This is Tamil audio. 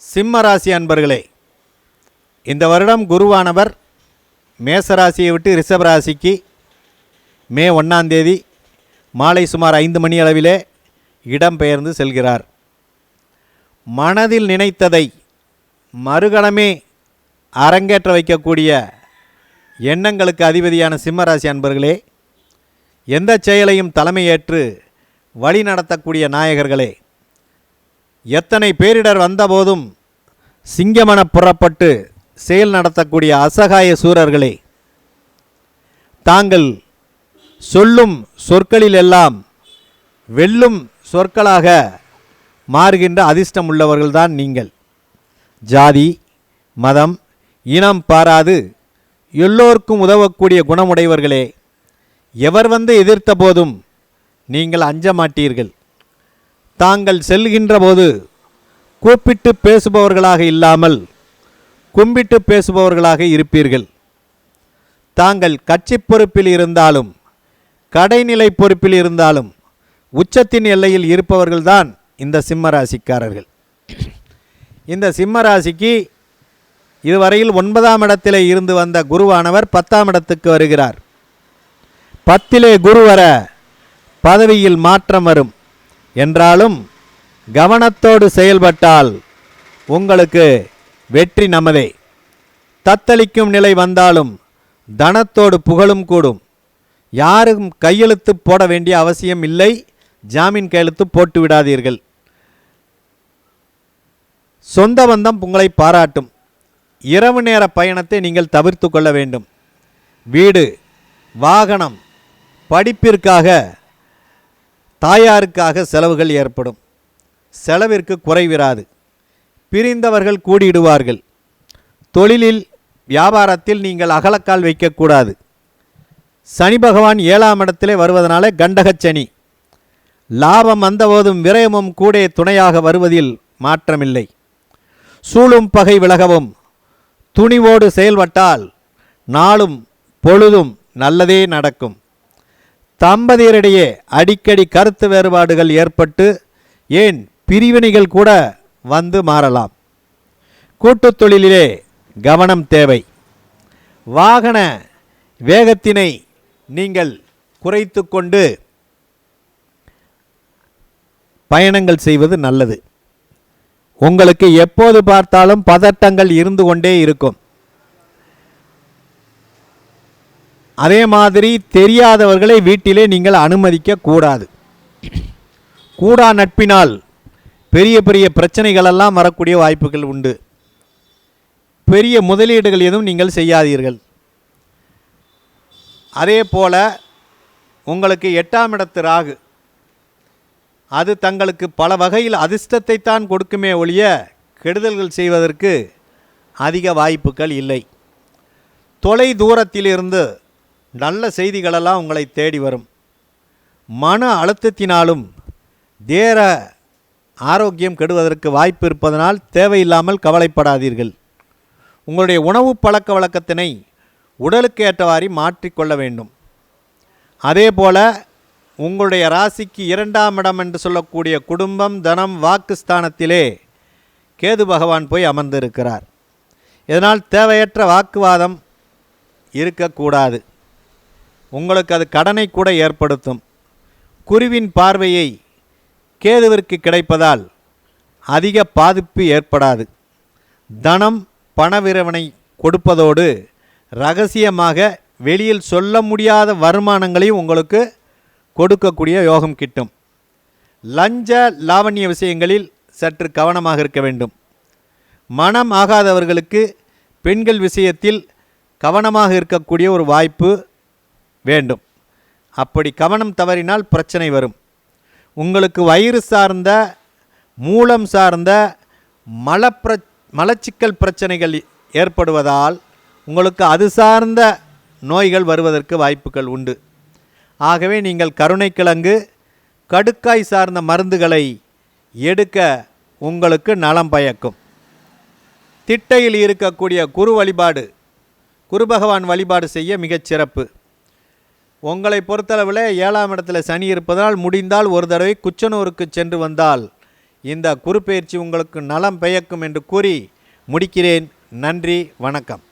சிம்ம ராசி அன்பர்களே, இந்த வருடம் குருவானவர் மேசராசியை விட்டு ரிஷப ராசிக்கு மே 1ஆம் தேதி மாலை சுமார் 5 மணி அளவிலே இடம்பெயர்ந்து செல்கிறார். மனதில் நினைத்ததை மறுகணமே அரங்கேற்ற வைக்கக்கூடிய எண்ணங்களுக்கு அதிபதியான சிம்மராசி அன்பர்களே, எந்த செயலையும் தலைமையேற்று வழி நடத்தக்கூடிய நாயகர்களே, எத்தனை பேரிடர் வந்தபோதும் சிங்கமென புறப்பட்டு செயல் நடத்தக்கூடிய அசகாய சூரர்களே, தாங்கள் சொல்லும் சொற்களிலெல்லாம் வெல்லும் சொற்களாக மாறுகின்ற அதிர்ஷ்டம் உள்ளவர்கள்தான் நீங்கள். ஜாதி மதம் இனம் பாராது எல்லோருக்கும் உதவக்கூடிய குணமுடையவர்களே, எவர் வந்து எதிர்த்த போதும் நீங்கள் அஞ்ச மாட்டீர்கள். தாங்கள் செல்கின்ற போது கூப்பிட்டு பேசுபவர்களாக இல்லாமல் கும்பிட்டு பேசுபவர்களாக இருப்பீர்கள். தாங்கள் கட்சி பொறுப்பில் இருந்தாலும் கடைநிலை பொறுப்பில் இருந்தாலும் உச்சத்தின் எல்லையில் இருப்பவர்கள்தான் இந்த சிம்ம ராசிக்காரர்கள். இந்த சிம்ம ராசிக்கு இதுவரையில் 9ஆம் இடத்திலே இருந்து வந்த குருவானவர் 10ஆம் இடத்துக்கு வருகிறார். 10லே குரு வர பதவியில் மாற்றம் வரும் என்றாலும் கவனத்தோடு செயல்பட்டால் உங்களுக்கு வெற்றி நமதே. தத்தளிக்கும் நிலை வந்தாலும் தனத்தோடு புகழும் கூடும். யாரும் கையெழுத்து போட வேண்டிய அவசியம் இல்லை. ஜாமீன் கையெழுத்து போட்டு விடாதீர்கள். சொந்த பந்தம் உங்களை பாராட்டும். இரவு நேர பயணத்தை நீங்கள் தவிர்த்து கொள்ள வேண்டும். வீடு வாகனம் படிப்பிற்காக தாயாருக்காக செலவுகள் ஏற்படும். செலவிற்கு குறைவிராது. பிரிந்தவர்கள் கூடிடுவார்கள். தொழிலில் வியாபாரத்தில் நீங்கள் அகலக்கால் வைக்கக்கூடாது. சனி பகவான் 7ஆம் இடத்திலே வருவதனால கண்டகச்சனி. லாபம் வந்தபோதும் விரயமும் கூட துணையாக வருவதில் மாற்றமில்லை. சூழும் பகை விலகவும் துணிவோடு செயல்பட்டால் நாளும் பொழுதும் நல்லதே நடக்கும். தம்பதியரிடையே அடிக்கடி கருத்து வேறுபாடுகள் ஏற்பட்டு ஏன் பிரிவினைகள் கூட வந்து மாறலாம். கூட்டுத் தொழிலிலே கவனம் தேவை. வாகன வேகத்தினை நீங்கள் குறைத்து கொண்டு பயணங்கள் செய்வது நல்லது. உங்களுக்கு எப்போது பார்த்தாலும் பதட்டங்கள் இருந்து கொண்டே இருக்கும். அதே மாதிரி தெரியாதவர்களை வீட்டிலே நீங்கள் அனுமதிக்க கூடாது. கூடா நட்பினால் பெரிய பெரிய பிரச்சனைகளெல்லாம் வரக்கூடிய வாய்ப்புகள் உண்டு. பெரிய முதலீடுகள் எதுவும் நீங்கள் செய்யாதீர்கள். அதே போல உங்களுக்கு 8ஆம் இடத்து ராகு, அது தங்களுக்கு பல வகையில் அதிர்ஷ்டத்தை தான் கொடுக்குமே ஒழிய கெடுதல்கள் செய்வதற்கு அதிக வாய்ப்புகள் இல்லை. தொலை தூரத்திலிருந்து நல்ல செய்திகளெல்லாம் உங்களை தேடி வரும். மன அழுத்தத்தினாலும் தேர ஆரோக்கியம் கெடுவதற்கு வாய்ப்பு இருப்பதனால் தேவையில்லாமல் கவலைப்படாதீர்கள். உங்களுடைய உணவு பழக்க வழக்கத்தினை உடலுக்கு ஏற்றவாறு மாற்றிக்கொள்ள வேண்டும். அதே போல உங்களுடைய ராசிக்கு 2ஆம் இடம் என்று சொல்லக்கூடிய குடும்பம் தனம் வாக்குஸ்தானத்திலே கேது பகவான் போய் அமர்ந்திருக்கிறார். இதனால் தேவையற்ற வாக்குவாதம் இருக்கக்கூடாது. உங்களுக்கு அது கடனை கூட ஏற்படுத்தும். குருவின் பார்வையை கேதுவிற்கு கிடைப்பதால் அதிக பாதிப்பு ஏற்படாது. தனம் பணவிரவணை கொடுப்பதோடு இரகசியமாக வெளியில் சொல்ல முடியாத வருமானங்களையும் உங்களுக்கு கொடுக்கக்கூடிய யோகம் கிட்டும். லஞ்ச லாவண்ய விஷயங்களில் சற்று கவனமாக இருக்க வேண்டும். மனம் ஆகாதவர்களுக்கு பெண்கள் விஷயத்தில் கவனமாக இருக்கக்கூடிய ஒரு வாய்ப்பு வேண்டும். அப்படி கவனம் தவறினால் பிரச்சனை வரும். உங்களுக்கு வயிறு சார்ந்த மூலம் சார்ந்த மலச்சிக்கல் பிரச்சனைகள் ஏற்படுவதால் உங்களுக்கு அது சார்ந்த நோய்கள் வருவதற்கு வாய்ப்புகள் உண்டு. ஆகவே நீங்கள் கருணைக்கிழங்கு கடுக்காய் சார்ந்த மருந்துகளை எடுக்க உங்களுக்கு நலம் பயக்கும். திட்டையில் இருக்கக்கூடிய குரு வழிபாடு, குரு பகவான் வழிபாடு செய்ய மிகச் சிறப்பு. உங்களை பொறுத்தளவில் 7ஆம் இடத்துல சனி இருப்பதால் முடிந்தால் ஒரு தடவை குச்சனூருக்கு சென்று வந்தால் இந்த குருப்பெயர்ச்சி உங்களுக்கு நலம் பயக்கும் என்று கூறி முடிக்கிறேன். நன்றி, வணக்கம்.